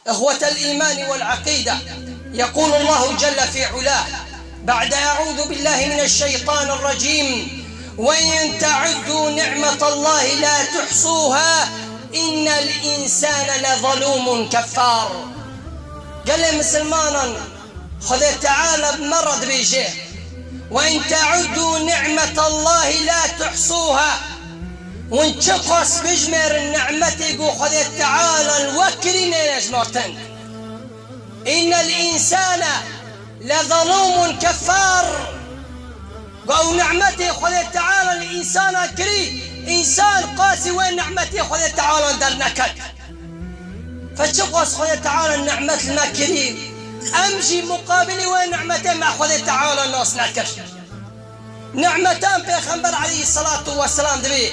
إخوة الإيمان والعقيدة، يقول الله جل في علاه بعد أعوذ بالله من الشيطان الرجيم: وإن تعدوا نعمة الله لا تحصوها إن الإنسان لظلوم كفار. قال لي مسلمانا خذ تعالى بمرض بيجيه، وإن تعدوا نعمة الله لا تحصوها، وانشقص بجمر النعمة يقول خذ تعالى الوكرين يجمرتن إن الإنسان لظلوم كفار. قالوا نعمتي خذ تعالى الإنسان كري إنسان قاسي، وين نعمتي خذ تعالى در نكد. فشقص خذ تعالى النعمة المكري أمشي مقابلي، وين نعمتي ما خذ تعالى الناس نكر. نعمتان بيغمبر عليه الصلاة والسلام دبي،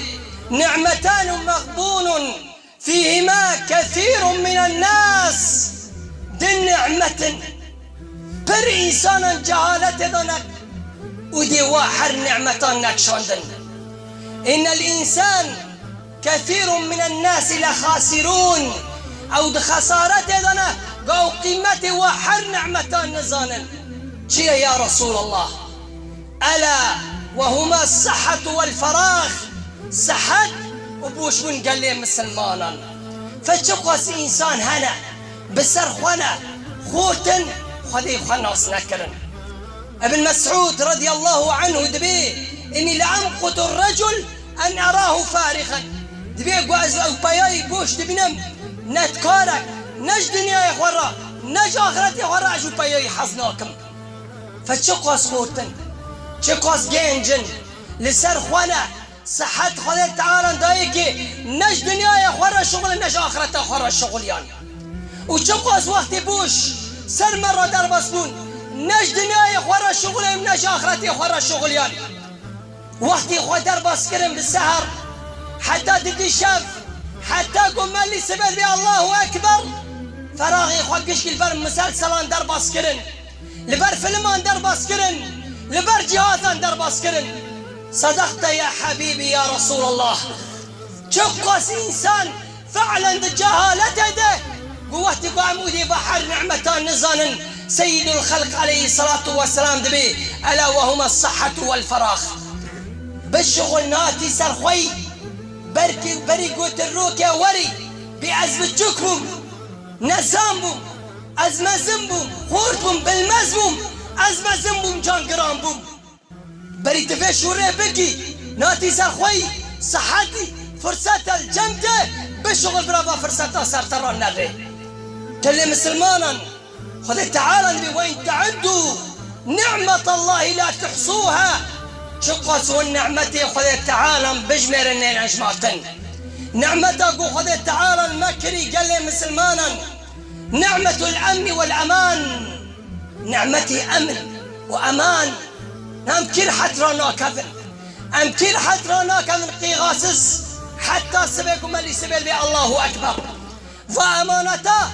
نعمتان مغبون فيهما كثير من الناس. دي نعمة بر إنسانا جهالة ذنك ودي واحر نعمتان نكشوندن. إن الإنسان كثير من الناس لخاسرون، أو دخسارة ذنك قو قيمتي واحر نعمتان نزانا. شيء يا رسول الله؟ ألا وهما الصحة والفراغ. صحة وبوش من قال لي مسلمانا. فشقص إنسان هنا بسرخنا خوتن خذي خناص نكرن. ابن مسعود رضي الله عنه دبي إني لأمقت الرجل أن أراه فارغا. دبي قواز أو بياي بوش دبنم نتكارك نج دنيا يا خورا نج آخرتي خورا أجو بياي حزناكم. فشقص خوتن شقص جنجن لسرخنا صحة خذ تعالى دايكي نج دنيا يا خورا شغل نج آخرته خورا شغل يعني. وشقص وقت بوش سر مرة در بسنون نج دنيا يا خورا شغل نج آخرته خورا شغل يعني. وقتي خو در بس كرم بالسهر حتى تدي شاف حتى قم لي سبب بي الله أكبر فراغي خو قشك البر مسلسلان در بس كرن، لبر فيلمان در بس كرن، لبر جهازان در بس كرن. صدقت يا حبيبي يا رسول الله. شقص إنسان فعلا جهالته ده قوتي قامودي بحر نعمتان نزانا سيد الخلق عليه الصلاة والسلام دبي، ألا وهما الصحة والفراغ. بالشغل ناتي سرخوي بركي بري قوت الروكي وري بأزبتشكم نزامبم أزمزمبم خوربم بالمزبم أزمزمبم جانقرامبم بري تفيش وري بكي ناتي سرخوي صحتي فرصة الجمدة بالشغل برافا فرصة سرطران نري. تلي مسلمانا خذ تعالى وين تعدوا نعمة الله لا تحصوها. شقص والنعمة خذ تعالى بجمر النين عشماتن. نعمتك خذ تعالى المكري قال لي مسلمانا نعمة الأمن والأمان. نعمتي أمن وأمان نام كل حترانا كذن أم كل حترانا كذن قيغاسس حتى سبيكم اللي سبيل بي الله أكبر. فأمانته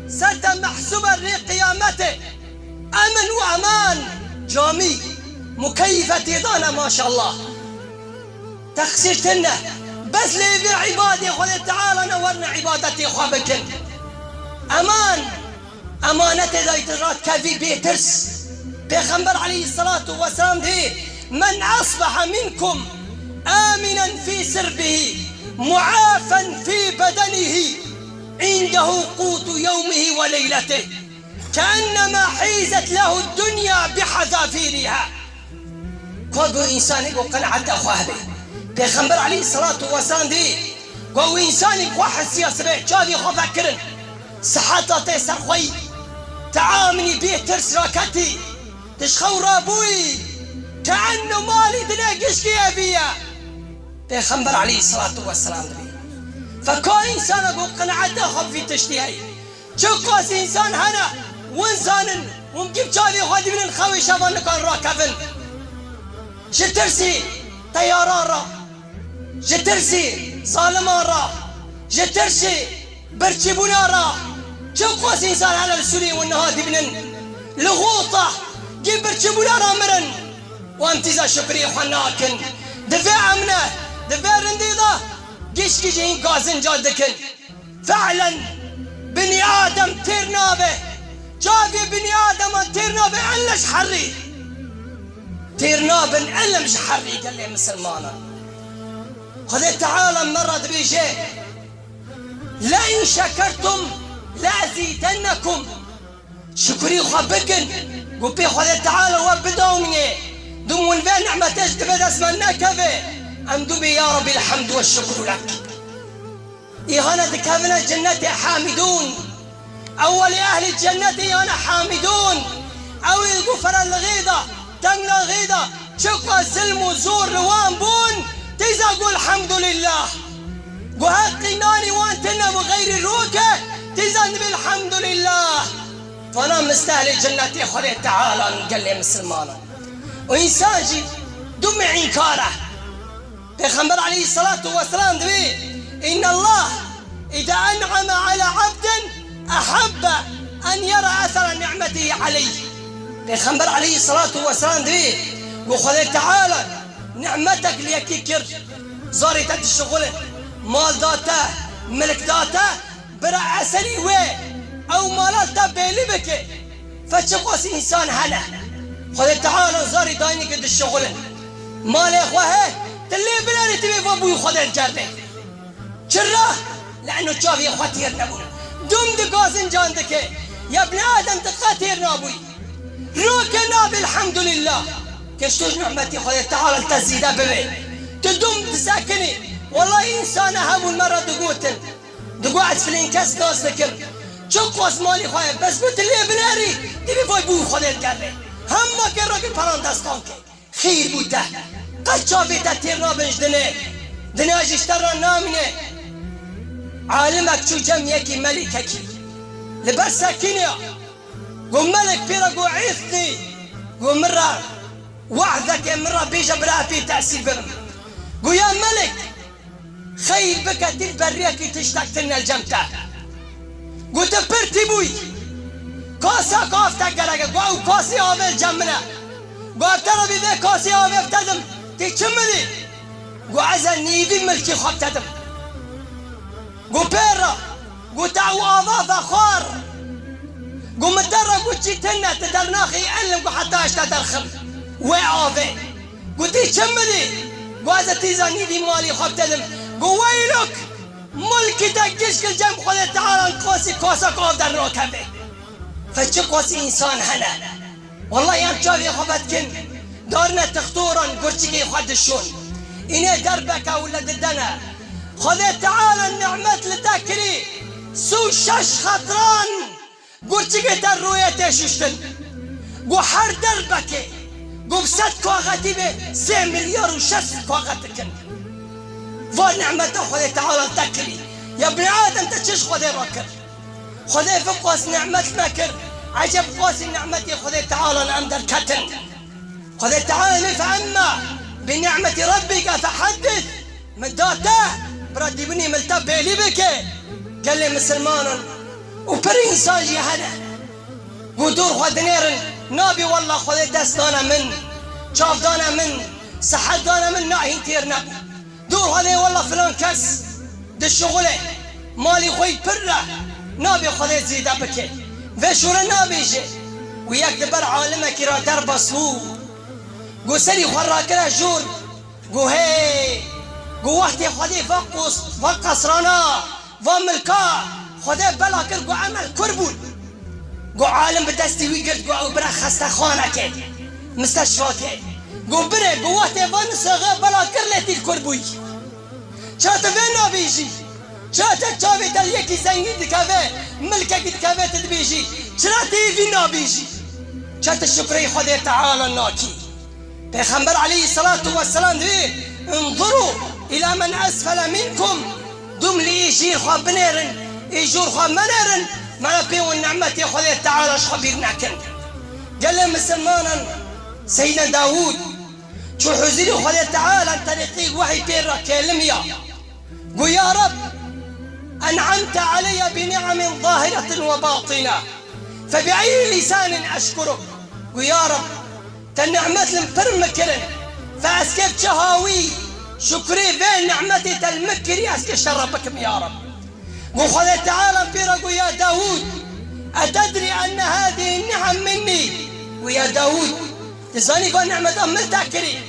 ستة محسوبة لقيامته أمن وأمان جامي مكيفة تيضانا ما شاء الله. تخسرتنا بس لي عبادي خذ تعالى نورنا عبادتي خوابكن. أمان أمانته ذا يترات كافي بيترس بيغمبر عليه الصلاة والسلام دي من أصبح منكم آمنا في سربه معافا في بدنه عنده قوت يومه وليلته كأنما حيزت له الدنيا بحذافيرها. قالوا إنسان يقول قناعة أخوه بيغمبر عليه الصلاة والسلام دي قالوا إنسان يقول حسياس بيه جادي خو فكرن صحاتي سرخوي تعامني بيه ترس راكتي تشخو رابوي كأنه مالي دنا قشكي أبيا. بيغمبر عليه الصلاة والسلام دي فكو إنسان أقول قناعة أخوه في تشتيهي شقاس إنسان هنا وإنسان ومجيب جادي خادي من الخوي شافان كان راكبن جترسي طياران را جترسي ظالمان را جترسي برشبونا را شقاس إنسان على السوري والنهادي بنن لغوطة جيب برشبونا را مرن وامتزا شكري حناكن دفاع أمنه دفاع رنديضة جيش جين قازن جادكن. فعلا بني آدم نابه جافي بني آدم تير نابه علش حري تير نابه علمش حري قال لي مسلمانا خذ تعالى مرة بيجي لئن شكرتم لأزيدنكم شكري خبكن قبي خذ تعالى وبدوني دم البين نعمة تجد بدس من نكفي أم دبي يا ربي الحمد والشكر لك إيهانا دكابنا الجنة حامدون أول أهل الجنة أنا حامدون أو الغفر الغيضة تملا غيضة شقا الزلم وزور روان بون تيزا قول الحمد لله وهقي ناني وانتنا بغير الروكة تيزا نبي الحمد لله فأنا مستاهل الجنة خلي تعالى قال لي مسلمانا وإنسان جي دمع إنكاره بيخبر عليه الصلاة والسلام دبي إن الله إذا أنعم على عبد أحب أن يرى أثر نعمته عليه بيخبر عليه الصلاة والسلام دبي وخذ تعالى نعمتك ليكيكر زاري تد الشغل مال داتا ملك داتا برا أسري وي أو مالات تبيلي بك فتشقوس إنسان هلا خذ تعالى زاري دايني قد الشغل مال يا إخوة تلي بلاري تبي فابوي خذ الجردي شراه لأنه شاف يا إخوتي يرنبون دم دقاسن جاندك يا ابن آدم تقاتير نابوي روك نابي الحمد لله كشتوج نعمتي خذ تعالى تزيد ببي تدم تساكني والله إنسان هم المرة دقوتن دقوعت في الانكاس قاس لكم شقوس مالي خويا بس قلت لي بناري تبي فابوي خذ الجردي هم كان راجل فرندستانك خير بوته قد شافت تيرنا بنجدني دناج اشترى نامني عالمك شو جميكي ملككي لبس ساكنيا قو ملك بيرا قو عيثني قو مرة وعدك يا مرة بيجا برا في تأثير برم قو يا ملك خير بك تلبريكي تشتاكتنا الجمتة قو تبرتي بوي كاسا كافتك قرقا قو كاسي آوه جمنا قو افترى بذي كاسي آوه افتدم تيشمدي قو عزا نيفي ملكي خواب تدم قو بيرا قو تعو آضاف أخوار قو مدرى قو تشيتنا تدرناخي يعلم قو حتى اشتدرخم وعافي قو تيشمدي قو عزا تيزا نيفي مالي خواب تدم قو ويلك ملكي تكيش كل جنب خذ تعالى نقوسي كوسا كوف در روكبي فتشقوسي إنسان هنا والله يام شافي خوابتكن دارنا تختورا قرشكي خد الشون إني دربك ولا ددنا خذ تعالى النعمة لتاكري سو شش خطران قرشكي تروية تششتن قو حر دربك قو بسد كواغتي بي 6 مليار وشس كواغتكن فالنعمة خذ تعالى تاكري يا ابن آدم تشش خذ ركر خذ فقوس نعمة مكر عجب قوس النعمة خذ تعالى أندر كتن خذ تعالى فأما بنعمة ربك فحدث من داته برد ابني ملتبه لي بك قال لي مسلمان وبر إنسان جي هذا ودور خذ نيرن نابي والله خذ دستانا من شاف دانا من صحت دانا من ناهين تيرنا دور هذا والله فلان كس دالشغله مالي خوي بره نابي خذ زيدا بك فشور نابي جي وياك دبر عالمك را درب صوب قو سري خراكنا جور قو هي قو وقتي خذي فقص رانا وملكا خذي بلاكر قو عمل كربون قو عالم بدستي ويقرد قو برا خستا خانك مستشفاك قو بري قو وقتي فانسغي بلاكر لتي الكربوي شات فين نابيجي شات تشافي تليكي زيني دكافي ملكك دكافي تدبيجي شراتي في نابيجي شات الشكري خذي تعالى الناكي پیغمبر علیه الصلاة والسلام دوی انظروا الى من اسفل منكم دم لي يجير خواب بنيرن يجور خواب منيرن ما نبيو النعمة خذ تعالى شخبير ناكن قال لهم مسلمانا سيدنا داود شو حزيري خذ تعالى طريقي وحي بيرا كلميا قو يا رب انعمت علي بنعم ظاهرة وباطنة فبأي لسان اشكرك قو يا رب تنعمت المكرن فاسكت شهاوي شكري بين نعمتي تلمكري اسكت شربكم يا رب وخذ تعالى بيرقو يا داود ويا داود تزاني فنعمة أملتها كري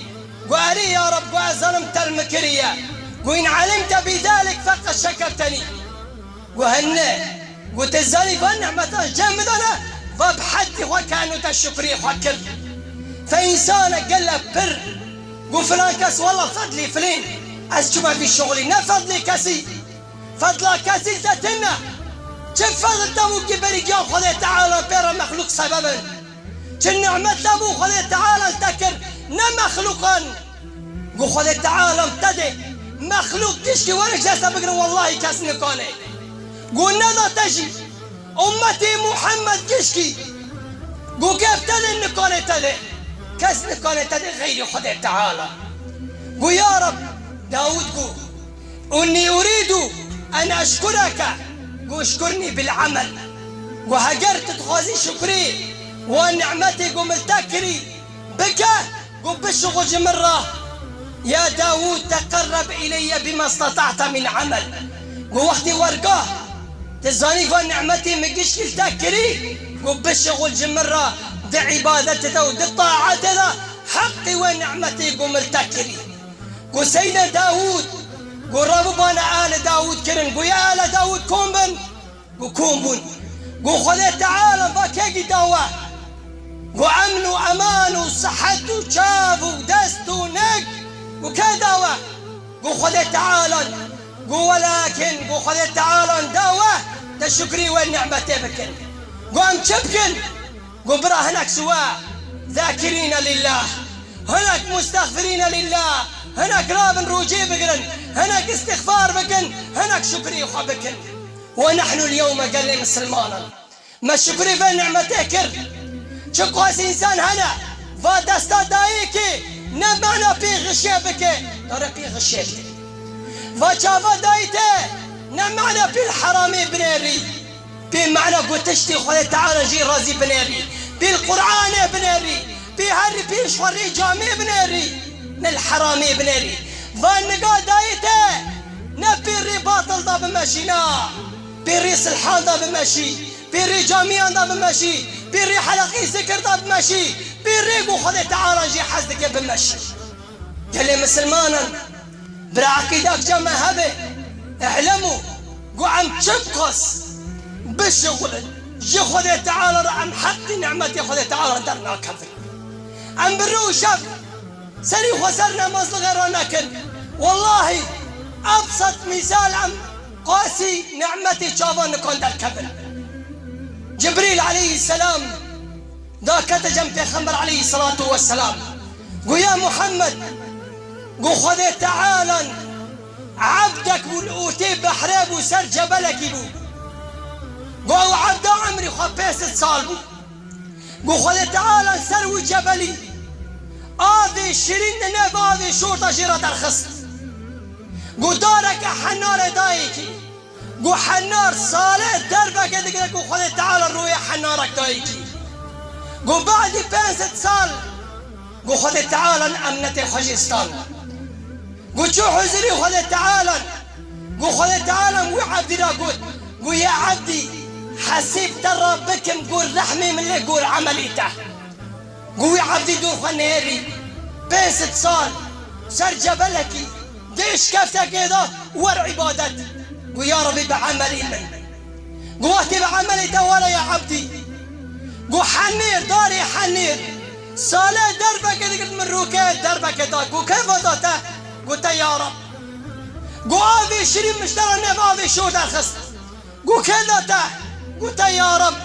وأري يا رب وظلمت المكرية وإن علمت بذلك فقد شكرتني وهنا وتزاني فنعمة جمدنا فبحدي وكانوا تشكري وكر فإنسانك قال له بر وفلان كاس والله فضلي فلين أسجمع في شغلي نفضلي كاسي فضلا كاسي تتنا كيف فضل تابو كبري جاو خذي تعالى بير مخلوق سببا كن نعمة تابو خذي تعالى تكر نمخلوقا قو خذي تعالى امتدي مخلوق تشكي وانا جالسة بقرا والله كاس نكوني قو نذا تجي أمتي محمد كشكي قو كيف تدي نكوني تدي كاس نكوني تدي غيري خذي تعالى قو يا رب داود قو إني أريد أن أشكرك قو اشكرني بالعمل وهجرت تخوزي شكري ونعمتي قو ملتكري بك قو بالشغل جمرة يا داود تقرب إلي بما استطعت من عمل قو وقتي ورقاه تزاني فنعمتي مقش التكري قو بالشغل جمرة دي عبادتي ودي طاعتي حقي ونعمتي قو ملتكري قو سيدنا داود قو ربنا آل داود كرن قو يا آل داود كومبن قو كومبن قو خذي تعالى باكيكي دوا قو أمن وأمان وصحة وشاف ودست ونق قو كدوا قو خذي تعالى قو ولكن قو خذي تعالى دوا تشكري والنعمة بكن قو أمشبكن قو برا هناك سواء ذاكرين لله هناك مستغفرين لله هناك راب روجي بقرن هناك استغفار بكن هناك شكري وخبكن ونحن اليوم قال لي مسلمانا ما الشكري في نعمتك شكواس إنسان هنا فدستا دايكي نمعنا في غشيبك طريقي غشيبك فشافا دايته نمعنا في الحرامي بنيري بمعنى قلت تشتي خوي تعالى جي رازي بنيري بالقرآن بنيري بهري بيش وري جامي بنيري الحرامي بنيري فالنقا دايته نبي الرباط الضا بمشينا بيري سلحان ضا بمشي بيري جاميان ضا بمشي بيري حلقي سكر ضا بمشي بيري قو خذي تعالى جي حزدك بمشي قال لي مسلمانا برعقيدك جمع هبه اعلموا قو عم تشقص بالشغل جي خذي تعالى عم حقي نعمتي خذي تعالى درنا كفر عم برو شاف سري خسرنا مصل غير لكن والله أبسط مثال عم قاسي نعمتي شافوا نكون در كبر جبريل عليه السلام ذاك تجمع پیغمبر عليه الصلاة والسلام قو يا محمد قو خذي تعالى عبدك والأوتي بحراب وسر جبلك يبو قو عبد عمري خبيست صالبو قو خذي تعالى سروي جبلي آذي شيرين نف آذي شورطة جيرة الخص قو دارك حنار دايكي قو حنار صالح دربك دقلك قو خذي تعالى الروية حنارك دايكي قو بعد 5 سال قو خذي تعالى أمنتي خجستان قو شو حزري خذي تعالى قو خذي تعالى مو عبدي راقود قو يا عبدي حسيب ترى بكم قول رحمي من اللي قول عمليته قوي عبدي دور خنيري 5 سال سر جبلكي ديش كفتك كذا ور عبادت قوي يا ربي بعملي من قوتي بعملي ولا يا عبدي قو حنير داري حنير صالح دربك قلت من روكات دربك داك قو كيف ضاته قلت يا رب قو هذه شريم مشترى نف هذه شو درخص قو كذا ته قلت يا رب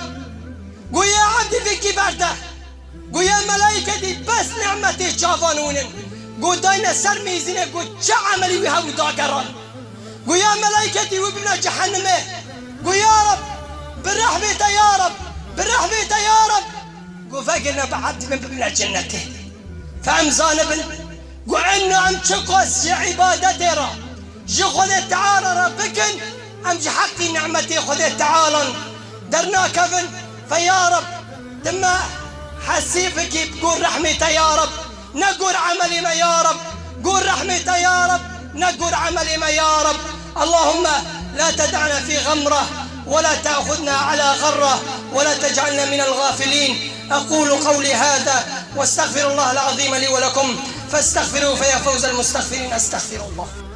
قو يا عبدي فيكي برده قو يا ملايكتي بس نعمتي شافانونن قو داينا سر ميزينه قو شا عملي ويها وداقران قو يا ملايكتي وابن جهنمه قو يا رب بالرحمة يا رب بالرحمة يا رب قو فقرنا بعد من ابن جنته فامزان ابن قو عنو عم تشقص عبادتي را جي خذي تعالى ربكن ام جي حقي نعمتي خذي تعالى درنا كفن فيا رب دمه حسيبك بقول رحمته يا رب نقول عملي ما يا رب قول رحمته يا رب نقول عملي ما يا رب اللهم لا تدعنا في غمرة ولا تأخذنا على غرة ولا تجعلنا من الغافلين. أقول قولي هذا واستغفر الله العظيم لي ولكم فاستغفروه فيا فوز المستغفرين. أستغفر الله.